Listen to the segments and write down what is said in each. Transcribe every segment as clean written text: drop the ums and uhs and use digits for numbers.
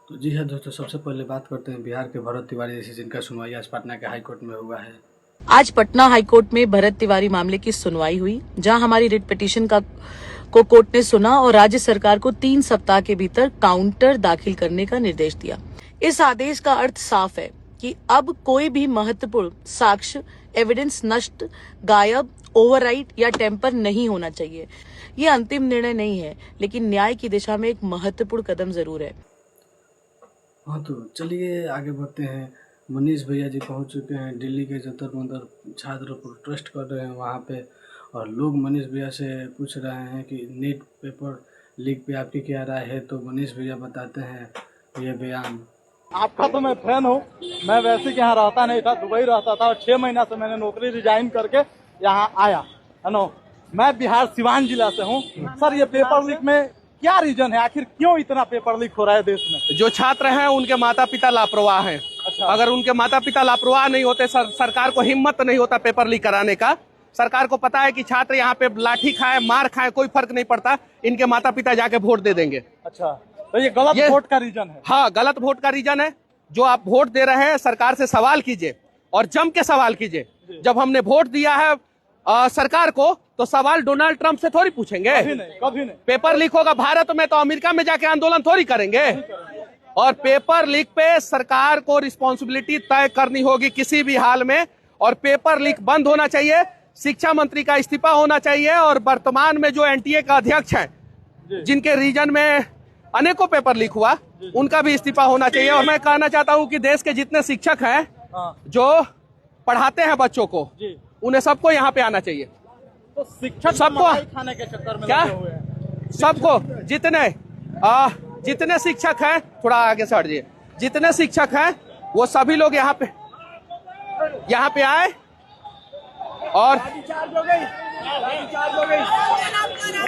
तो जी हाँ दोस्तों, सबसे पहले बात करते हैं बिहार के भरत तिवारी जैसे जिनका सुनवाई आज पटना के हाई कोर्ट में हुआ है। आज पटना हाई कोर्ट में भरत तिवारी मामले की सुनवाई हुई, जहां हमारी रिट पिटीशन को कोर्ट ने सुना और राज्य सरकार को 3 सप्ताह के भीतर काउंटर दाखिल करने का निर्देश दिया। इस आदेश का अर्थ साफ है कि अब कोई भी महत्वपूर्ण साक्ष्य, एविडेंस नष्ट, गायब, ओवरराइट या टेम्पर नहीं होना चाहिए। ये अंतिम निर्णय नहीं है, लेकिन न्याय की दिशा में एक महत्वपूर्ण कदम जरूर है। हाँ तो चलिए आगे बढ़ते हैं। मनीष भैया जी पहुंच चुके हैं दिल्ली के जंतर मंतर, छात्र प्रोटेस्ट कर रहे हैं वहाँ पे, और लोग मनीष भैया से पूछ रहे हैं कि नीट पेपर लीक पे आपकी क्या राय है। तो मनीष भैया बताते हैं ये बयान। आपका तो मैं फैन हूँ। मैं वैसे कि यहाँ रहता नहीं था, दुबई रहता था और 6 महीना से मैंने नौकरी रिजाइन करके यहाँ आया है नो। मैं बिहार सिवान जिला से हूँ। सर ये पेपर लीक में क्या रीजन है, आखिर क्यों इतना पेपर लीक हो रहा है देश में? जो छात्र हैं उनके माता पिता लापरवाह हैं। अच्छा। अगर उनके माता पिता लापरवाह नहीं होते, सरकार को हिम्मत नहीं होता पेपर लीक कराने का। सरकार को पता है कि छात्र यहाँ पे लाठी खाए, मार खाए, कोई फर्क नहीं पड़ता, इनके माता पिता जाके वोट दे देंगे। अच्छा, तो ये गलत वोट का रीजन है? हाँ, गलत वोट का रीजन है। जो आप वोट दे रहे हैं, सरकार से सवाल कीजिए और जम के सवाल कीजिए। जब हमने वोट दिया है सरकार को, तो सवाल डोनाल्ड ट्रंप से थोड़ी पूछेंगे। कभी नहीं। पेपर लीक होगा भारत में तो अमेरिका में जाके आंदोलन थोड़ी करेंगे। और पेपर लीक पे सरकार को रिस्पॉन्सिबिलिटी तय करनी होगी किसी भी हाल में, और पेपर लीक बंद होना चाहिए। शिक्षा मंत्री का इस्तीफा होना चाहिए, और वर्तमान में जो एनटीए का अध्यक्ष है, जिनके रीजन में अनेकों पेपर लीक हुआ, उनका भी इस्तीफा होना चाहिए। और मैं कहना चाहता हूं कि देश के जितने शिक्षक हैं जो पढ़ाते हैं बच्चों को, उन्हें सबको यहाँ पे आना चाहिए। तो शिक्षक सबको खाने के चक्कर में क्या लगे हुए हैं। सबको, जितने शिक्षक हैं, थोड़ा आगे से हटिए, जितने शिक्षक हैं वो सभी लोग यहाँ पे आए। और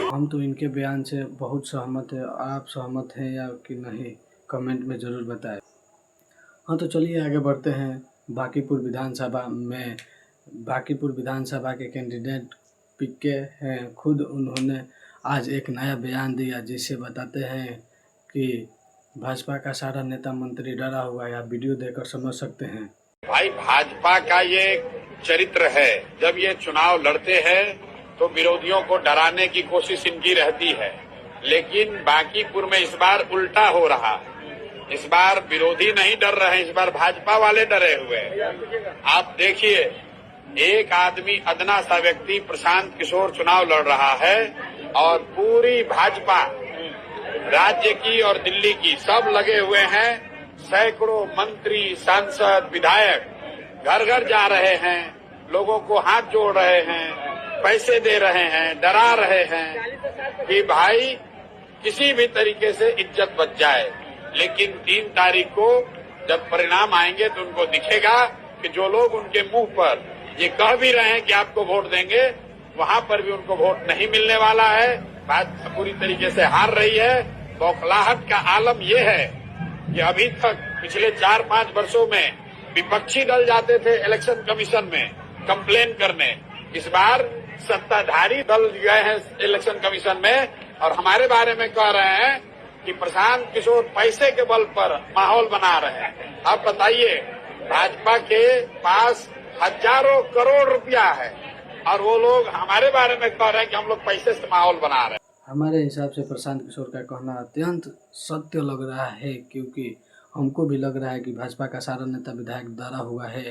हम तो इनके बयान से बहुत सहमत है। आप सहमत हैं या कि नहीं, कमेंट में ज़रूर बताएं। हाँ तो चलिए आगे बढ़ते हैं। बांकीपुर विधानसभा के कैंडिडेट पिके हैं, खुद उन्होंने आज एक नया बयान दिया, जिससे बताते हैं कि भाजपा का सारा नेता मंत्री डरा हुआ है। आप वीडियो देखकर समझ सकते हैं। भाई भाजपा का ये चरित्र है, जब ये चुनाव लड़ते हैं तो विरोधियों को डराने की कोशिश इनकी रहती है, लेकिन बांकीपुर में इस बार उल्टा हो रहा है। इस बार विरोधी नहीं डर रहे, इस बार भाजपा वाले डरे हुए हैं। आप देखिए, एक आदमी, अदना सा व्यक्ति प्रशांत किशोर चुनाव लड़ रहा है, और पूरी भाजपा राज्य की और दिल्ली की सब लगे हुए हैं। सैकड़ों मंत्री, सांसद, विधायक घर घर जा रहे हैं, लोगों को हाथ जोड़ रहे हैं, पैसे दे रहे हैं, डरा रहे हैं कि भाई किसी भी तरीके से इज्जत बच जाए। लेकिन 3 तारीख को जब परिणाम आएंगे तो उनको दिखेगा कि जो लोग उनके मुंह पर ये कह भी रहे हैं कि आपको वोट देंगे, वहां पर भी उनको वोट नहीं मिलने वाला है। भाजपा पूरी तरीके से हार रही है। बौखलाहट का आलम ये है कि अभी तक पिछले 4-5 वर्षों में विपक्षी दल जाते थे इलेक्शन कमीशन में कंप्लेन करने, इस बार सत्ताधारी दल गए हैं इलेक्शन कमीशन में और हमारे बारे में कह रहे हैं कि प्रशांत किशोर पैसे के बल पर माहौल बना रहे हैं। आप बताइए, भाजपा के पास हजारों करोड़ रुपया है और वो लोग हमारे बारे में कह रहे हैं कि हम लोग पैसे से माहौल बना रहे हैं। हमारे हिसाब से प्रशांत किशोर का कहना अत्यंत सत्य लग रहा है, क्योंकि हमको भी लग रहा है कि भाजपा का सारा नेता विधायक डरा हुआ है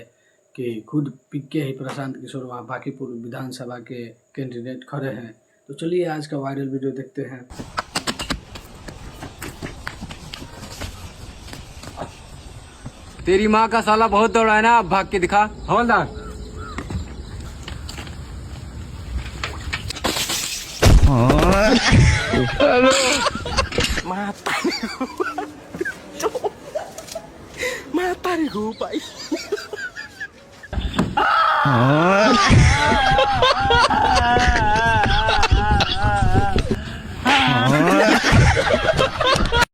कि खुद पिके ही प्रशांत किशोर वहाँ बांकीपुर विधानसभा के कैंडिडेट खड़े हैं। तो चलिए आज का वायरल वीडियो देखते हैं। तेरी माँ का साला बहुत दौड़ा है ना, अब भाग के दिखा। हवलदार Matari ko, pai.